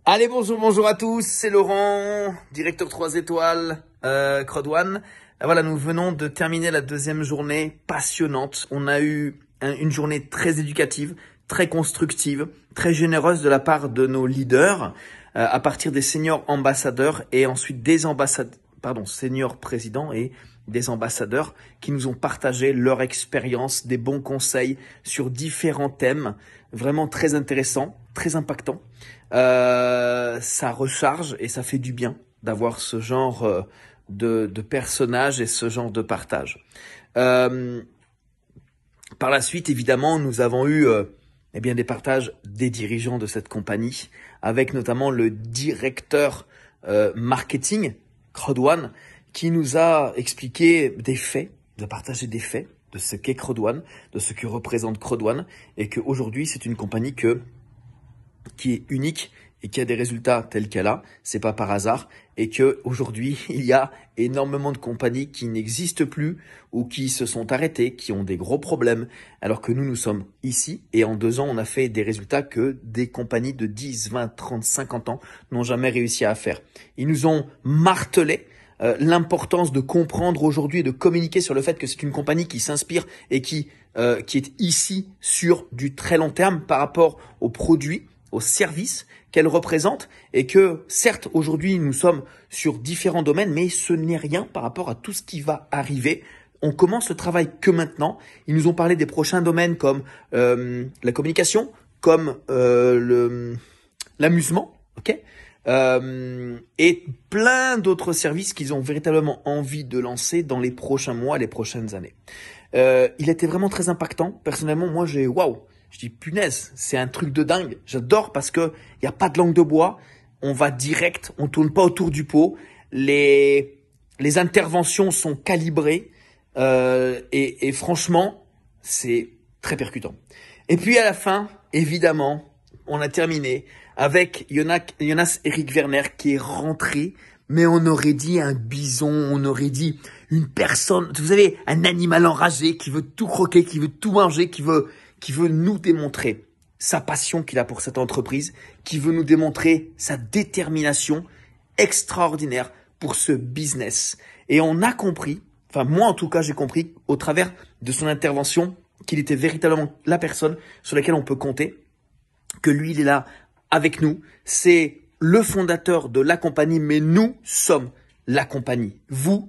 Allez, bonjour à tous, c'est Laurent, directeur 3 étoiles, Crowd1. Voilà, nous venons de terminer la deuxième journée passionnante. On a eu une journée très éducative, très constructive, très généreuse de la part de nos leaders, à partir des seniors ambassadeurs et ensuite des seniors présidents et des ambassadeurs qui nous ont partagé leur expérience, des bons conseils sur différents thèmes, vraiment très intéressants, très impactants. Ça recharge et ça fait du bien d'avoir ce genre de personnages et ce genre de partage. Par la suite, évidemment, nous avons eu des partages des dirigeants de cette compagnie, avec notamment le directeur marketing Crowd1, qui nous a expliqué des faits, nous a partagé des faits de ce qu'est Crowd1, de ce que représente Crowd1, et qu'aujourd'hui c'est une compagnie qui est unique et qui a des résultats tels qu'elle a, c'est pas par hasard, et que aujourd'hui il y a énormément de compagnies qui n'existent plus ou qui se sont arrêtées, qui ont des gros problèmes, alors que nous sommes ici et en 2 ans on a fait des résultats que des compagnies de 10, 20, 30, 50 ans n'ont jamais réussi à faire. Ils nous ont martelé l'importance de comprendre aujourd'hui et de communiquer sur le fait que c'est une compagnie qui s'inspire et qui est ici sur du très long terme par rapport aux produits, aux services qu'elle représente, et que certes aujourd'hui nous sommes sur différents domaines, mais ce n'est rien par rapport à tout ce qui va arriver. On commence le travail que maintenant. Ils nous ont parlé des prochains domaines comme la communication, comme l'amusement, ok, et plein d'autres services qu'ils ont véritablement envie de lancer dans les prochains mois, les prochaines années. Il était vraiment très impactant. Personnellement, moi waouh. Je dis punaise, c'est un truc de dingue. J'adore parce que y a pas de langue de bois. On va direct, on tourne pas autour du pot. Les interventions sont calibrées et franchement, c'est très percutant. Et puis à la fin, évidemment, on a terminé avec Jonas Erik Werner qui est rentré. Mais on aurait dit un bison, on aurait dit une personne, vous savez, un animal enragé qui veut tout croquer, qui veut tout manger, qui veut nous démontrer sa passion qu'il a pour cette entreprise, qui veut nous démontrer sa détermination extraordinaire pour ce business. Et on a compris, enfin moi en tout cas j'ai compris au travers de son intervention qu'il était véritablement la personne sur laquelle on peut compter, que lui il est là avec nous, c'est le fondateur de la compagnie, mais nous sommes la compagnie.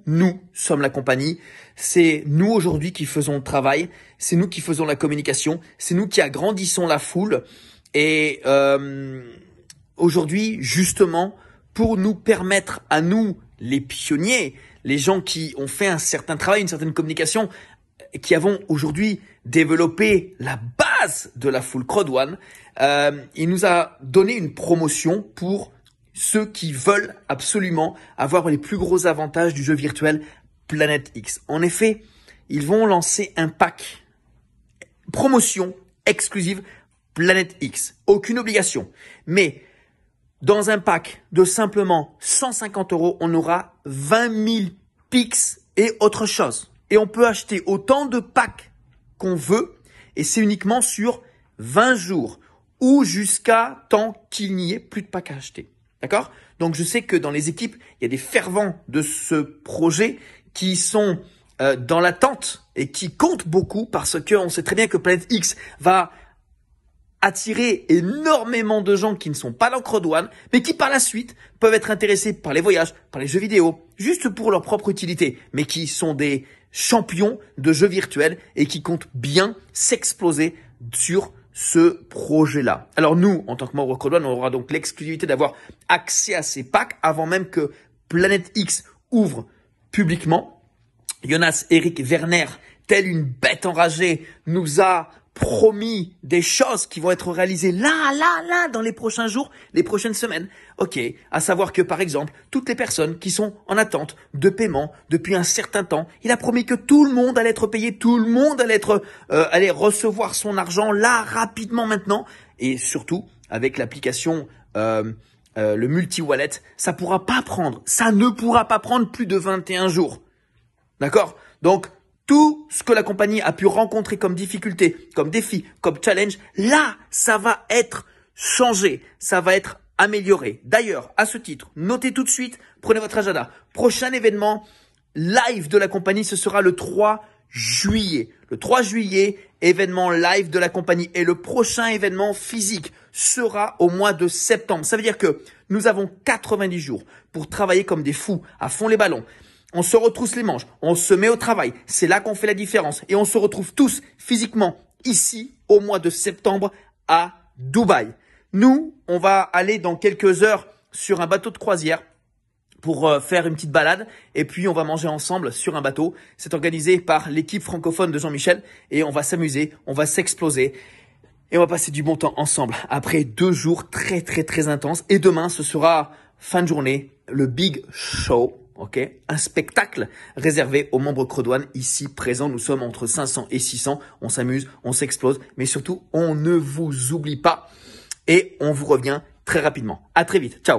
Nous sommes la compagnie. C'est nous aujourd'hui qui faisons le travail. C'est nous qui faisons la communication. C'est nous qui agrandissons la foule. Et aujourd'hui, justement, pour nous permettre à nous, les pionniers, les gens qui ont fait un certain travail, une certaine communication, qui avons aujourd'hui développé la base de la foule Crowd1, il nous a donné une promotion pour ceux qui veulent absolument avoir les plus gros avantages du jeu virtuel Planet X. En effet, ils vont lancer un pack promotion exclusive Planet X. Aucune obligation. Mais dans un pack de simplement 150 €, on aura 20 000 Pix et autre chose. Et on peut acheter autant de packs qu'on veut, et c'est uniquement sur 20 jours ou jusqu'à tant qu'il n'y ait plus de packs à acheter. D'accord? Donc je sais que dans les équipes, il y a des fervents de ce projet qui sont dans l'attente et qui comptent beaucoup parce qu'on sait très bien que Planet X va attirer énormément de gens qui ne sont pas dans Crowd1, mais qui par la suite peuvent être intéressés par les voyages, par les jeux vidéo, juste pour leur propre utilité, mais qui sont des champions de jeux virtuels et qui comptent bien s'exploser sur ce projet-là. Alors nous, en tant que membre Crowd1, on aura donc l'exclusivité d'avoir accès à ces packs avant même que Planet X ouvre publiquement. Jonas Erik Werner, tel une bête enragée, nous a promis des choses qui vont être réalisées là, dans les prochains jours, les prochaines semaines. Ok, à savoir que par exemple, toutes les personnes qui sont en attente de paiement depuis un certain temps, il a promis que tout le monde allait être payé, tout le monde allait recevoir son argent là, rapidement maintenant. Et surtout, avec l'application le multi-wallet, ça ne pourra pas prendre plus de 21 jours. D'accord? Donc, tout ce que la compagnie a pu rencontrer comme difficulté, comme défi, comme challenge, là, ça va être changé. Ça va être améliorer. D'ailleurs, à ce titre, notez tout de suite, prenez votre agenda. Prochain événement live de la compagnie, ce sera le 3 juillet. Le 3 juillet, événement live de la compagnie. Et le prochain événement physique sera au mois de septembre. Ça veut dire que nous avons 90 jours pour travailler comme des fous, à fond les ballons. On se retrousse les manches, on se met au travail. C'est là qu'on fait la différence. Et on se retrouve tous physiquement ici au mois de septembre à Dubaï. Nous, on va aller dans quelques heures sur un bateau de croisière pour faire une petite balade et puis on va manger ensemble sur un bateau. C'est organisé par l'équipe francophone de Jean-Michel et on va s'amuser, on va s'exploser et on va passer du bon temps ensemble après 2 jours très intenses. Et demain, ce sera fin de journée, le Big Show. Ok, un spectacle réservé aux membres Credouane ici présents. Nous sommes entre 500 et 600. On s'amuse, on s'explose, mais surtout, on ne vous oublie pas et on vous revient très rapidement. À très vite. Ciao.